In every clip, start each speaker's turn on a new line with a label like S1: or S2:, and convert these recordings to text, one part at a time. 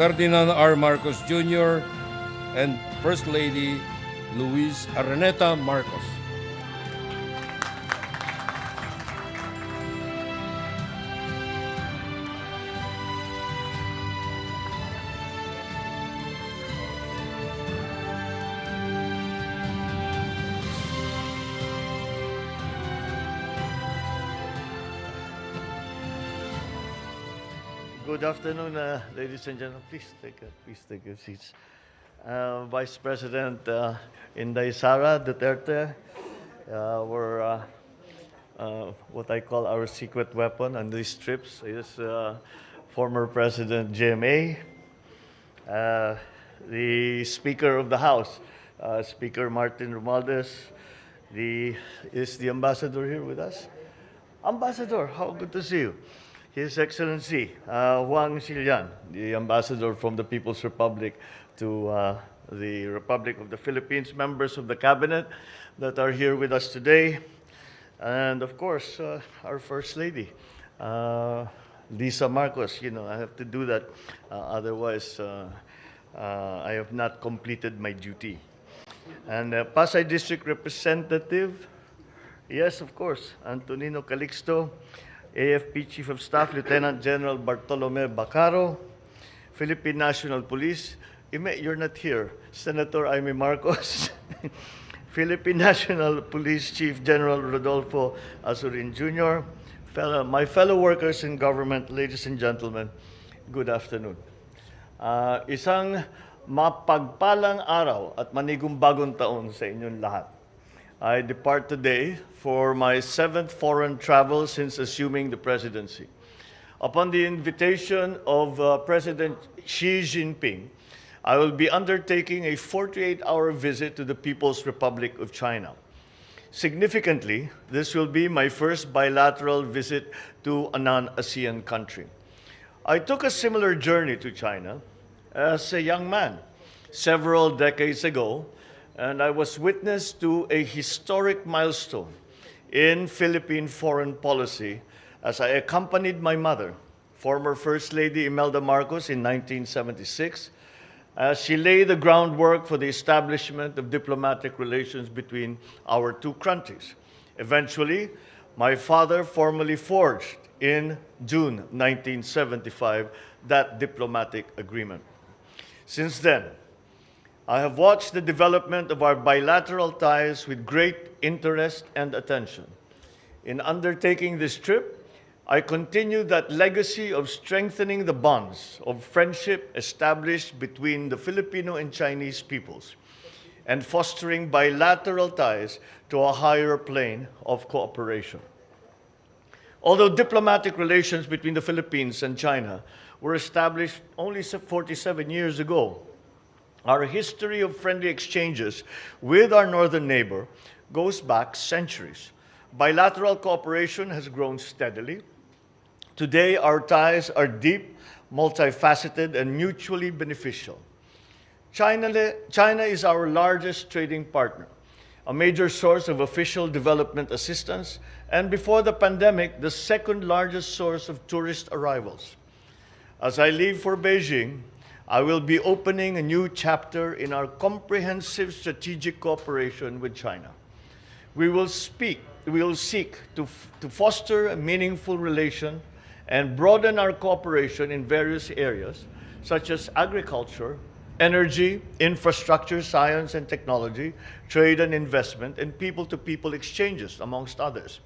S1: Ferdinand R. Marcos Jr. and First Lady Luis Araneta Marcos.
S2: Good afternoon, ladies and gentlemen. Please take your seats. Vice President Inday Sara Duterte, what I call our secret weapon on these trips is former President JMA, the Speaker of the House, Speaker Martin Romualdez. Is the Ambassador here with us? Ambassador, how good to see you. His Excellency Huang Xilian, the Ambassador from the People's Republic to the Republic of the Philippines, members of the Cabinet that are here with us today, and of course, our First Lady, Lisa Marcos. You know, I have to do that, otherwise I have not completed my duty. And Pasay District Representative, yes, of course, Antonino Calixto, AFP Chief of Staff Lieutenant General Bartolome Bacaro, Philippine National Police, you're not here, Senator Amy Marcos, Philippine National Police Chief General Rodolfo Azurin Jr., my fellow workers in government, ladies and gentlemen, good afternoon. Isang mapagpalang araw at manigong bagong taon sa inyong lahat. I depart today for my 7th foreign travel since assuming the presidency. Upon the invitation of President Xi Jinping, I will be undertaking a 48-hour visit to the People's Republic of China. Significantly, this will be my first bilateral visit to a non-ASEAN country. I took a similar journey to China as a young man several decades ago, and I was witness to a historic milestone in Philippine foreign policy as I accompanied my mother, former First Lady Imelda Marcos, in 1976, as she laid the groundwork for the establishment of diplomatic relations between our two countries. Eventually, my father formally forged in June 1975 that diplomatic agreement. Since then, I have watched the development of our bilateral ties with great interest and attention. In undertaking this trip, I continue that legacy of strengthening the bonds of friendship established between the Filipino and Chinese peoples and fostering bilateral ties to a higher plane of cooperation. Although diplomatic relations between the Philippines and China were established only 47 years ago, our history of friendly exchanges with our northern neighbor goes back centuries. Bilateral cooperation has grown steadily. Today, our ties are deep, multifaceted, and mutually beneficial. China is our largest trading partner, a major source of official development assistance, and before the pandemic, the second largest source of tourist arrivals. As I leave for Beijing, I will be opening a new chapter in our comprehensive strategic cooperation with China. We will seek to foster a meaningful relation and broaden our cooperation in various areas, such as agriculture, energy, infrastructure, science and technology, trade and investment, and people-to-people exchanges, amongst others.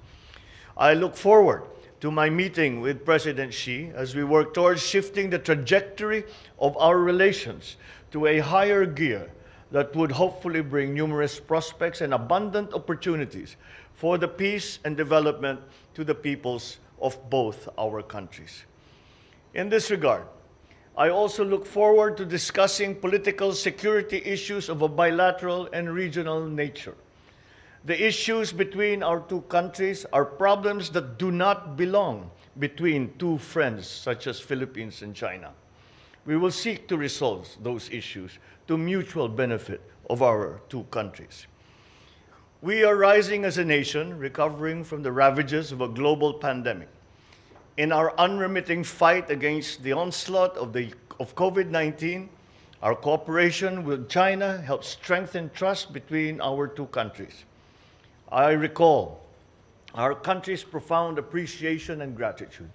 S2: I look forward to my meeting with President Xi as we work towards shifting the trajectory of our relations to a higher gear that would hopefully bring numerous prospects and abundant opportunities for the peace and development to the peoples of both our countries. In this regard, I also look forward to discussing political security issues of a bilateral and regional nature. The issues between our two countries are problems that do not belong between two friends such as Philippines and China. We will seek to resolve those issues to mutual benefit of our two countries. We are rising as a nation, recovering from the ravages of a global pandemic. In our unremitting fight against the onslaught of the of COVID-19, our cooperation with China helped strengthen trust between our two countries. I recall our country's profound appreciation and gratitude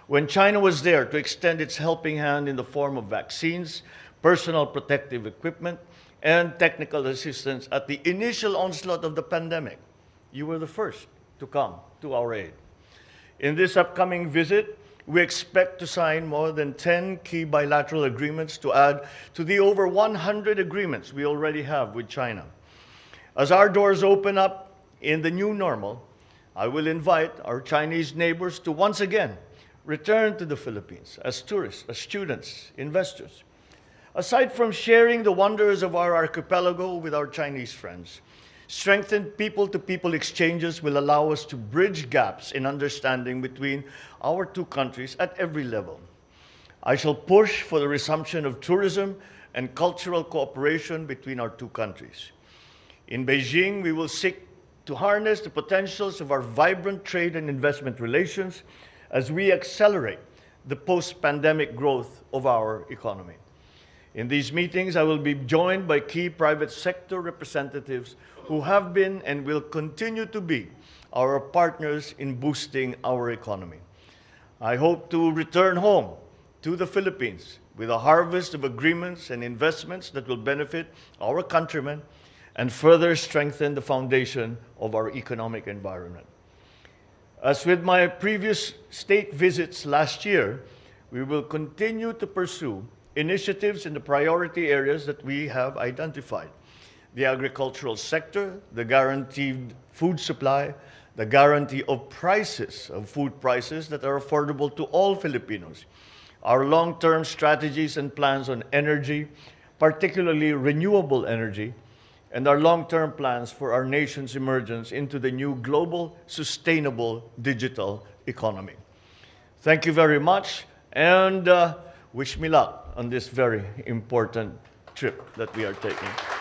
S2: when China was there to extend its helping hand in the form of vaccines, personal protective equipment, and technical assistance at the initial onslaught of the pandemic. You were the first to come to our aid. In this upcoming visit, we expect to sign more than 10 key bilateral agreements to add to the over 100 agreements we already have with China. As our doors open up in the new normal, I will invite our Chinese neighbors to once again return to the Philippines as tourists, as students, investors. Aside from sharing the wonders of our archipelago with our Chinese friends, strengthened people-to-people exchanges will allow us to bridge gaps in understanding between our two countries at every level. I shall push for the resumption of tourism and cultural cooperation between our two countries. In Beijing, we will seek to harness the potentials of our vibrant trade and investment relations as we accelerate the post-pandemic growth of our economy. In these meetings, I will be joined by key private sector representatives who have been and will continue to be our partners in boosting our economy. I hope to return home to the Philippines with a harvest of agreements and investments that will benefit our countrymen and further strengthen the foundation of our economic environment. As with my previous state visits last year, we will continue to pursue initiatives in the priority areas that we have identified: the agricultural sector, the guaranteed food supply, the guarantee of prices, of food prices that are affordable to all Filipinos, our long-term strategies and plans on energy, particularly renewable energy, and our long-term plans for our nation's emergence into the new global, sustainable digital economy. Thank you very much, and wish me luck on this very important trip that we are taking.